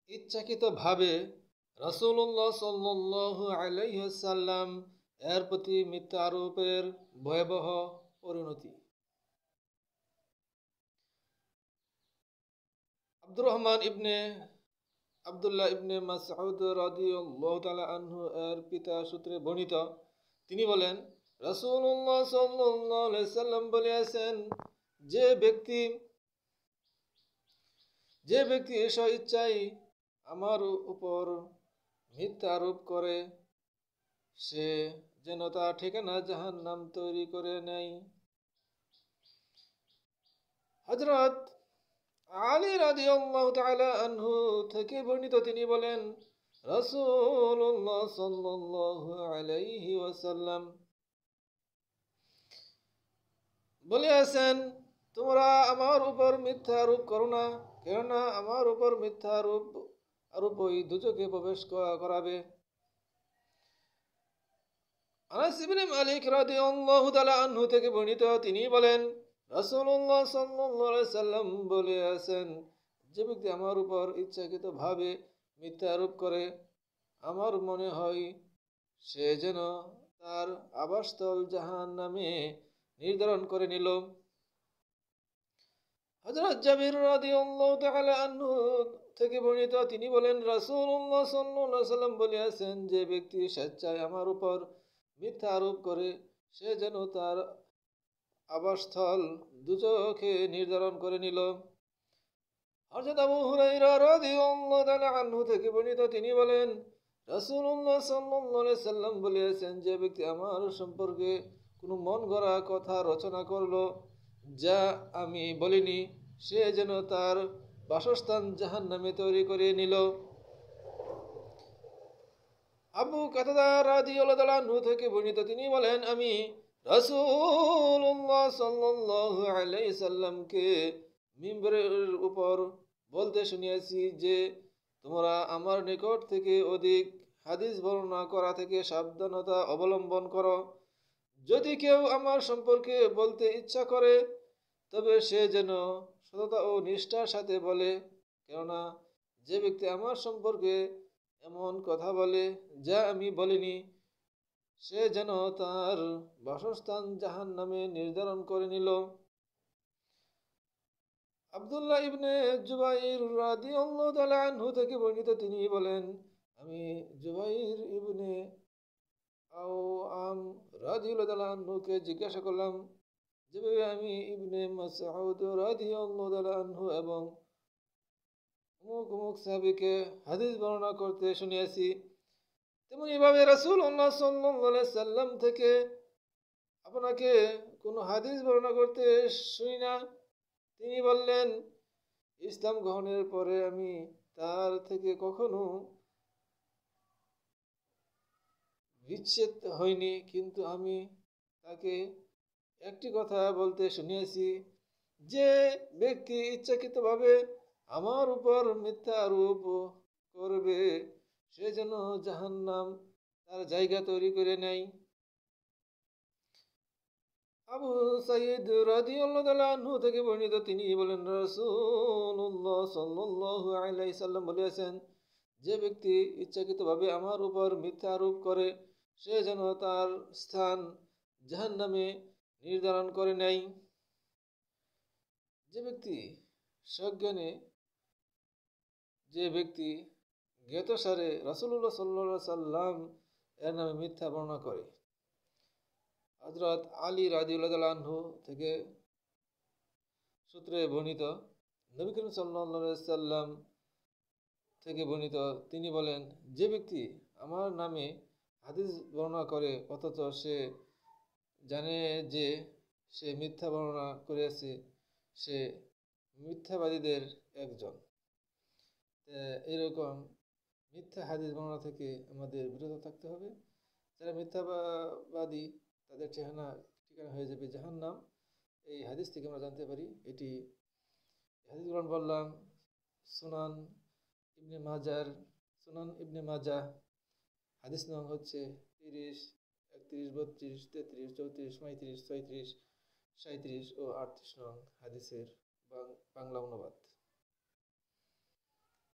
ইচ্ছাকৃতভাবে রাসূলুল্লাহ সাল্লাল্লাহু আলাইহি ওয়াসাল্লাম এর প্রতি মিথ্যা আরোপের ভয়াবহ পরিণতি। আব্দুল্লাহ ইবনে মাসউদ রাদিয়াল্লাহু তাআলা আনহু এর পিতা সূত্রে বর্ণিত, তিনি বলেন, রাসূলুল্লাহ সাল্লাল্লাহু আলাইহি ওয়াসাল্লাম বলেছেন, যে ব্যক্তি স্বইচ্ছায় আমার উপর মিথ্যা আরোপ করে, সে যেন তার ঠিকানা জাহান্নাম তৈরি করে নেয়। হযরত আলী রাদিয়াল্লাহু তাআলা আনহু থেকে বর্ণিত, তিনি বলেন, রাসূলুল্লাহ সাল্লাল্লাহু আলাইহি ওয়াসাল্লাম বলেছেন, তোমরা আমার উপর মিথ্যা আরোপ করো না, কেননা আমার উপর মিথ্যা আরোপই দুজকে প্রবেশ করাবে। আনাস ইবনে মালিক রাদিয়াল্লাহু তাআলা আনহু থেকে বর্ণিত, তিনি বলেন, রাসূলুল্লাহ সাল্লাল্লাহু আলাইহি সাল্লাম বলেছেন, যে ব্যক্তি আমার উপর ইচ্ছাকৃতভাবে মিথ্যা আরোপ করে, আমার মনে হয় সে যেন তার আবাসস্থল জাহান্নামে নির্ধারণ করে নিল। হযরত জাবির রাদিয়াল্লাহু তাআলা আনহু থেকে বর্ণিত, তিনি বলেন, রাসূলুল্লাহ সাল্লাল্লাহু আলাইহি সাল্লাম বলেছেন, যে ব্যক্তি স্বেচ্ছায় আমার উপর মিথ্যা আরোপ করে, সে যেন তার আবাসস্থল দুজকে নির্ধারণ করে নিল। হযরত আবু হুরায়রা রাদিয়াল্লাহু তাআলা আনহু থেকে বর্ণিত, তিনি বলেন, রাসূলুল্লাহ সাল্লাল্লাহু আলাইহি সাল্লাম বলেছেন, যে ব্যক্তি আমার সম্পর্কে কোনো মন গড়া কথা রচনা করলো যা আমি বলিনি, সে যেন তার বাসস্থান জাহান্নামে তৈরি করে নিল। আবু কাতাদা রাদিয়াল্লাহু তাআলা আনহু থেকে বর্ণিত, তিনি বলেন, আমি রাসূলুল্লাহ সাল্লাল্লাহু আলাইহি সাল্লামকে মিম্বরের উপর বলতে শুনিয়েছি যে, তোমরা আমার নিকট থেকে অধিক হাদিস বর্ণনা করা থেকে সাবধানতা অবলম্বন করো। যদি কেউ আমার সম্পর্কে বলতে ইচ্ছা করে, তবে সে যেন সততা ও নিষ্ঠার সাথে বলে, কেননা যে ব্যক্তি আমার সম্পর্কে এমন কথা বলে যা আমি বলিনি, সে যেন তার বাসস্থান জাহান্নামে নির্ধারণ করে নিল। আব্দুল্লাহ ইবনে জুবাইর রাদিয়াল্লাহু তাআলা আনহু থেকে বর্ণিত, তিনি বলেন, আমি জুবাইর ইবনে আওয়াম রাদিয়াল্লাহু তাআলা আনহুকে জিজ্ঞাসা করলাম, যেভাবে আমি ইবনে মাসউদ রাদিয়াল্লাহু তাআলা আনহু এবং অমুক অমুক সাহাবীকে হাদিস বর্ণনা করতে শুনিয়েছি, তেমনি এভাবে রাসূলুল্লাহ সাল্লাল্লাহু আলাইহি সাল্লাম থেকে আপনাকে কোনো হাদিস বর্ণনা করতে শুনি না। তিনি বললেন, ইসলাম গ্রহণের পরে আমি তার থেকে কখনো বিচ্ছেদ হইনি, কিন্তু আমি তাকে একটি কথা বলতে শুনিয়েছি, যে ব্যক্তি ইচ্ছাকৃতভাবে আমার উপর মিথ্যা আরোপ করবে, সে যেন জাহান্নাম তার জায়গা তৈরি করে নেয়। আবু সাঈদ রাদিয়াল্লাহু তাআলা আনহু থেকে বর্ণিত, তিনি বলেন, রাসূলুল্লাহ সাল্লাল্লাহু আলাইহি সাল্লাম বলেছেন, যে ব্যক্তি ইচ্ছাকৃতভাবে আমার উপর মিথ্যা আরোপ করে, সে যেন তার স্থান জাহান্নামে নির্ধারণ করে নেয়। যে ব্যক্তি সজ্ঞানে জ্ঞাতসারে রাসূলুল্লাহ সাল্লাল্লাহু আলাইহি সাল্লাম এর নামে মিথ্যা বর্ণনা করে। হযরত আলী রাদিয়াল্লাহু তাআলা আনহু থেকে সূত্রে বর্ণিত, নবী করিম সাল্লাল্লাহু আলাইহি সাল্লাম থেকে বর্ণিত, তিনি বলেন, যে ব্যক্তি আমার নামে হাদিস বর্ণনা করে অথচ সে জানে যে সে মিথ্যা বর্ণনা করেছে, সে মিথ্যাবাদীদের একজন। এরকম মিথ্যা হাদিস বর্ণনা থেকে আমাদের বিরত থাকতে হবে। যারা মিথ্যাবাদী, তাদের ঠিকানা হয়ে যাবে জাহান্নাম। এই হাদিস থেকে আমরা জানতে পারি। এটি হাদিসগুলো বললাম সুনান ইবনে মাজাহ, হাদিস নং হচ্ছে 30, 31, 32, 33, 34, 35, 36, 37 ও 38 নং হাদিসের বাংলা অনুবাদ।